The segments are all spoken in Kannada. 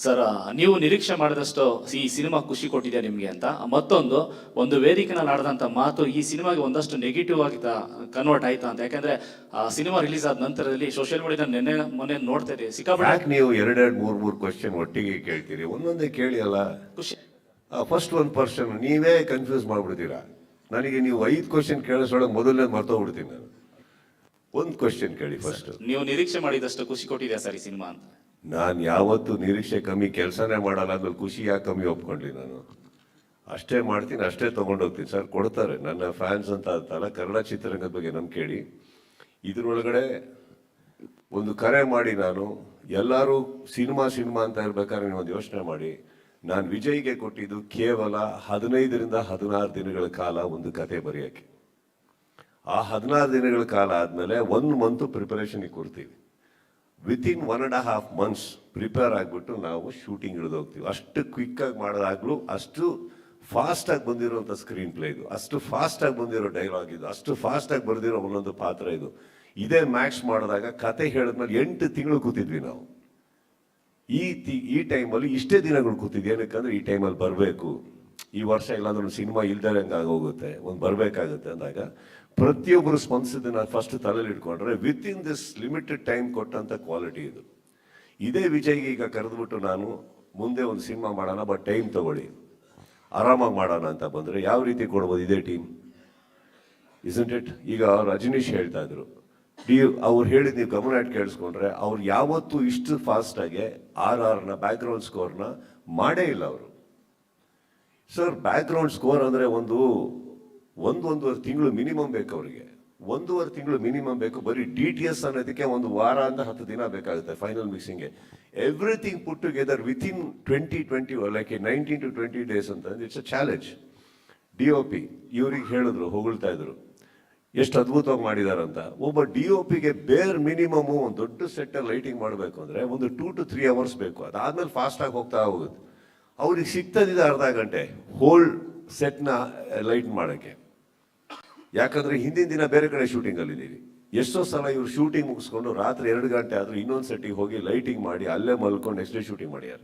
ಸರ್, ನೀವು ನಿರೀಕ್ಷೆ ಮಾಡಿದಷ್ಟು ಈ ಸಿನಿಮಾ ಖುಷಿ ಕೊಟ್ಟಿದೆ ನಿಮಗೆ ಅಂತ. ಮತ್ತೊಂದು ಒಂದು ವೇದಿಕೆನಲ್ಲಿ ಆಡಿದಂಥ ಮಾತು ಈ ಸಿನಿಮಾಗೆ ಒಂದಷ್ಟು ನೆಗೆಟಿವ್ ಆಗಿ ಕನ್ವರ್ಟ್ ಆಯ್ತಾ ಅಂತ. ಯಾಕಂದ್ರೆ ಸಿನಿಮಾ ರಿಲೀಸ್ ಆದ ನಂತರದಲ್ಲಿ ಸೋಷಿಯಲ್ ಮೀಡಿಯಾ ಮೊನ್ನೆ ನೋಡ್ತಾ ಇದ್ದೀವಿ ಸಿಕ್ಕಾಪಟ್ಟೆ. ನೀವು ಎರಡೆರಡು ಮೂರು ಕ್ವಶನ್ ಒಟ್ಟಿಗೆ ಕೇಳ್ತೀರಿ, ಒಂದೊಂದೇ ಕೇಳಿ ಅಲ್ಲ. ಖುಷಿ ಫಸ್ಟ್ ಒಂದು ಪರ್ಸನ್ ನೀವೇ ಕನ್ಫ್ಯೂಸ್ ಮಾಡ್ಬಿಡ್ತೀರಾ. ನನಗೆ ನೀವು 5 ಕ್ವಶನ್ ಕೇಳಿಸೋಳಗೆ ಮೊದಲನೇ ಮರ್ತೋಗ್ಬಿಡ್ತೀನಿ ನಾನು. ಒಂದು ಕ್ವಶನ್ ಕೇಳಿ ಫಸ್ಟ್. ನೀವು ನಿರೀಕ್ಷೆ ಮಾಡಿದಷ್ಟು ಖುಷಿ ಕೊಟ್ಟಿದೆ ಸರ್ ಈ ಸಿನಿಮಾ ಅಂತ. ನಾನು ಯಾವತ್ತು ನಿರೀಕ್ಷೆ ಕಮ್ಮಿ ಕೆಲಸನೇ ಮಾಡಲ್ಲ ಅಂದ್ರೆ ಖುಷಿ ಯಾಕೆ ಕಮ್ಮಿ ಒಪ್ಕೊಂಡ್ಲಿ? ನಾನು ಅಷ್ಟೇ ಮಾಡ್ತೀನಿ, ಅಷ್ಟೇ ತೊಗೊಂಡೋಗ್ತೀನಿ. ಸರ್ ಕೊಡ್ತಾರೆ ನನ್ನ ಫ್ಯಾನ್ಸ್ ಅಂತ ಅಂತಲ್ಲ, ಕನ್ನಡ ಚಿತ್ರರಂಗದ ಬಗ್ಗೆ ನಮ್ಗೆ ಕೇಳಿ. ಇದ್ರೊಳಗಡೆ ಒಂದು ಕರೆ ಮಾಡಿ ನಾನು ಎಲ್ಲರೂ ಸಿನಿಮಾ ಅಂತ ಇರ್ಬೇಕಾದ್ರೆ ನೀವು ಒಂದು ಯೋಚನೆ ಮಾಡಿ, ನಾನು ವಿಜಯ್ಗೆ ಕೊಟ್ಟಿದ್ದು ಕೇವಲ 15ರಿಂದ 16 ದಿನಗಳ ಕಾಲ ಒಂದು ಕತೆ ಬರೆಯೋಕ್ಕೆ. ಆ 16 ದಿನಗಳ ಕಾಲ ಆದಮೇಲೆ 1 ಮಂತ್ ಪ್ರಿಪರೇಷನ್ಗೆ ಕೊಡ್ತೀವಿ. ವಿತಿನ್ 1.5 months ಪ್ರಿಪೇರ್ ಆಗಿಬಿಟ್ಟು ನಾವು ಶೂಟಿಂಗ್ ಹಿಡಿದೋಗ್ತೀವಿ. ಅಷ್ಟು ಕ್ವಿಕ್ಕಾಗಿ ಮಾಡೋದಾಗ್ಲೂ, ಅಷ್ಟು ಫಾಸ್ಟಾಗಿ ಬಂದಿರೋಂಥ ಸ್ಕ್ರೀನ್ ಪ್ಲೇ ಇದು, ಅಷ್ಟು ಫಾಸ್ಟಾಗಿ ಬಂದಿರೋ ಡೈಲಾಗ್ ಇದು, ಅಷ್ಟು ಫಾಸ್ಟಾಗಿ ಬರೆದಿರೋ ಒಂದೊಂದು ಪಾತ್ರ ಇದು. ಇದೇ ಮ್ಯಾಕ್ಸ್ ಮಾಡಿದಾಗ ಕತೆ ಹೇಳಿದ್ಮೇಲೆ 8 ತಿಂಗಳು ಕೂತಿದ್ವಿ ನಾವು. ಈ ಟೈಮಲ್ಲಿ ಇಷ್ಟೇ ದಿನಗಳು ಕೂತಿದ್ವಿ. ಏನಕ್ಕಂದ್ರೆ ಈ ಟೈಮಲ್ಲಿ ಬರಬೇಕು, ಈ ವರ್ಷ ಇಲ್ಲಾಂದ್ರೆ ಸಿನಿಮಾ ಇಲ್ದರೆ ಹಂಗಾಗೋಗುತ್ತೆ, ಒಂದು ಬರಬೇಕಾಗುತ್ತೆ ಅಂದಾಗ ಪ್ರತಿಯೊಬ್ಬರು ಸ್ಪಂದಿಸಿದ್ದನ್ನು ಫಸ್ಟ್ ತಲೆಯಲ್ಲಿ ಇಟ್ಕೊಂಡ್ರೆ ವಿತಿನ್ ದಿಸ್ ಲಿಮಿಟೆಡ್ ಟೈಮ್ ಕೊಟ್ಟಂಥ ಕ್ವಾಲಿಟಿ ಇದು. ಇದೇ ವಿಜಯ್ಗೆ ಈಗ ಕರೆದ್ಬಿಟ್ಟು ನಾನು ಮುಂದೆ ಒಂದು ಸಿನಿಮಾ ಮಾಡೋಣ, ಬಟ್ ಟೈಮ್ ತಗೊಳ್ಳಿ, ಆರಾಮಾಗಿ ಮಾಡೋಣ ಅಂತ ಬಂದರೆ ಯಾವ ರೀತಿ ಕೊಡ್ಬೋದು ಇದೇ ಟೀಮ್? Isn't it? ಈಗ ರಜನೀಶ್ ಹೇಳ್ತಾ ಇದ್ರು, ಅವ್ರು ಹೇಳಿದ್ ನೀವು ಗಮನ ಇಟ್ಟು ಕೇಳಿಸ್ಕೊಂಡ್ರೆ, ಅವ್ರು ಯಾವತ್ತೂ ಇಷ್ಟು ಫಾಸ್ಟಾಗಿ RRನ ಬ್ಯಾಕ್ಗ್ರೌಂಡ್ ಸ್ಕೋರ್ನ ಮಾಡೇ ಇಲ್ಲ ಅವರು. ಸರ್, ಬ್ಯಾಕ್ಗ್ರೌಂಡ್ ಸ್ಕೋರ್ ಅಂದರೆ ಒಂದೂವರೆ ತಿಂಗಳು ಮಿನಿಮಮ್ ಬೇಕು ಅವರಿಗೆ. 1.5 ತಿಂಗಳು ಮಿನಿಮಮ್ ಬೇಕು. ಬರೀ DTS ಅನ್ನೋದಕ್ಕೆ 1 ವಾರ ಅಂತ 10 ದಿನ ಬೇಕಾಗುತ್ತೆ ಫೈನಲ್ ಮಿಕ್ಸಿಂಗ್ಗೆ. Everything put together within 20 like 19 to 20 days ಅಂತ. It's a challenge. DOP ಇವ್ರಿಗೆ ಹೇಳಿದ್ರು, ಹೊಗಳ್ತಾ ಇದ್ರು ಎಷ್ಟು ಅದ್ಭುತವಾಗಿ ಮಾಡಿದಾರಂತ. ಒಬ್ಬ DOPಗೆ ಬೇರ್ ಮಿನಿಮಮ್ ಒಂದು ದೊಡ್ಡ ಸೆಟ್ಟಲ್ಲಿ ಲೈಟಿಂಗ್ ಮಾಡಬೇಕು ಅಂದರೆ ಒಂದು 2 to 3 hours ಬೇಕು. ಅದಾದ್ಮೇಲೆ ಫಾಸ್ಟಾಗಿ ಹೋಗ್ತಾ ಹೋಗುತ್ತೆ. ಅವ್ರಿಗೆ ಸಿಗ್ತದಿದೆ ಅರ್ಧ ಗಂಟೆ ಹೋಲ್ ಸೆಟ್ನ ಲೈಟ್ ಮಾಡೋಕ್ಕೆ. ಯಾಕಂದ್ರೆ ಹಿಂದಿನ ದಿನ ಬೇರೆ ಕಡೆ ಶೂಟಿಂಗಲ್ಲಿದ್ದೀವಿ. ಎಷ್ಟೋ ಸಲ ಇವ್ರು ಶೂಟಿಂಗ್ ಮುಗಿಸ್ಕೊಂಡು ರಾತ್ರಿ 2 ಗಂಟೆ ಆದರೂ ಇನ್ನೊಂದು ಸೆಟ್ಟಿಗೆ ಹೋಗಿ ಲೈಟಿಂಗ್ ಮಾಡಿ ಅಲ್ಲೇ ಮಲ್ಕೊಂಡು ನೆಕ್ಸ್ಟ್ ಡೇ ಶೂಟಿಂಗ್ ಮಾಡ್ಯಾರ.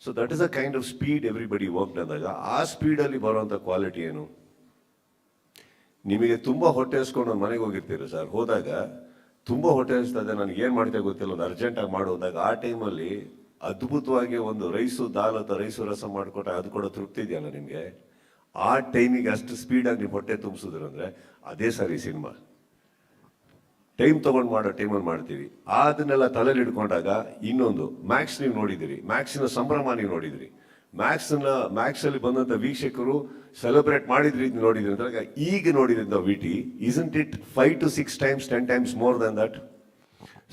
So that is a kind of speed everybody work ಅಂದಾಗ, ಆ ಸ್ಪೀಡಲ್ಲಿ ಬರುವಂಥ ಕ್ವಾಲಿಟಿ ಏನು? ನಿಮಗೆ ತುಂಬ ಹೊಟ್ಟೆ ಹಸ್ಕೊಂಡು ಒಂದು ಮನೆಗೆ ಹೋಗಿರ್ತೀರಿ ಸರ್, ಹೋದಾಗ ತುಂಬ ಹೊಟ್ಟೆ ಹಸ್ತದೆ, ನನಗೆ ಏನು ಮಾಡ್ತೇವೆ ಗೊತ್ತಿಲ್ಲ, ಒಂದು ಅರ್ಜೆಂಟಾಗಿ ಮಾಡೋದಾಗ ಆ ಟೈಮಲ್ಲಿ ಅದ್ಭುತವಾಗಿ ಒಂದು ರೈಸು ದಾಲ್ ಅಥವಾ ರೈಸು ರಸಂ ಮಾಡಿಕೊಟ್ಟ ಅದು ಕೂಡ ತೃಪ್ತಿ ಇದೆಯಲ್ಲ ನಿಮಗೆ. ಆ ಟೈಮಿಗೆ ಅಷ್ಟು ಸ್ಪೀಡಾಗಿ ನೀವು ಹೊಟ್ಟೆ ತುಂಬಿಸಿದ್ರು ಅಂದರೆ ಅದೇ ಸರಿ ಸಿನಿಮಾ. ಟೈಮ್ ತೊಗೊಂಡು ಮಾಡೋ ಟೈಮಲ್ಲಿ ಮಾಡ್ತೀವಿ. ಅದನ್ನೆಲ್ಲ ತಲೆಯಲ್ಲಿ ಇಟ್ಕೊಂಡಾಗ ಇನ್ನೊಂದು ಮ್ಯಾಕ್ಸ್ ನೀವು ನೋಡಿದಿರಿ, ಮ್ಯಾಕ್ಸಿನ ಸಂಭ್ರಮ ನೀವು ನೋಡಿದಿರಿ, ಮ್ಯಾಕ್ಸಲ್ಲಿ ಬಂದಂಥ ವೀಕ್ಷಕರು ಸೆಲೆಬ್ರೇಟ್ ಮಾಡಿದ್ರಿ ನೋಡಿದ್ರಿ ಅಂದಾಗ ಈಗ ನೋಡಿದ್ರಿಂದ VT isn't it 5 to 6 times 10 times more than that?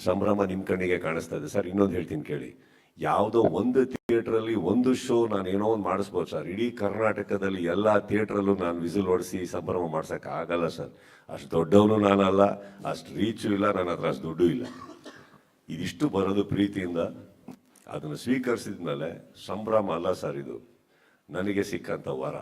ಸಂಭ್ರಮ ನಿಮ್ಮ ಕಣ್ಣಿಗೆ ಕಾಣಿಸ್ತಾ ಇದೆ ಸರ್. ಇನ್ನೊಂದು ಹೇಳ್ತೀನಿ ಕೇಳಿ, ಯಾವುದೋ ಒಂದು ಥಿಯೇಟ್ರಲ್ಲಿ ಒಂದು ಶೋ ನಾನು ಏನೋ ಒಂದು ಮಾಡಿಸ್ಬೋದು ಸರ್. ಇಡೀ ಕರ್ನಾಟಕದಲ್ಲಿ ಎಲ್ಲ ಥಿಯೇಟ್ರಲ್ಲೂ ನಾನು ವಿಸಿಲ್ ಹೊಡಿಸಿ ಸಂಭ್ರಮ ಮಾಡ್ಸೋಕೆ ಆಗಲ್ಲ ಸರ್. ಅಷ್ಟು ದೊಡ್ಡವನು ನಾನಲ್ಲ, ಅಷ್ಟು ರೀಚು ಇಲ್ಲ, ನನ್ನ ಹತ್ರ ಅಷ್ಟು ದುಡ್ಡು ಇಲ್ಲ. ಇದಿಷ್ಟು ಬರೋದು ಪ್ರೀತಿಯಿಂದ. ಅದನ್ನು ಸ್ವೀಕರಿಸಿದ ಮೇಲೆ ಸಂಭ್ರಮ ಅಲ್ಲ ಸರ್, ಇದು ನನಗೆ ಸಿಕ್ಕಂಥ ವರ.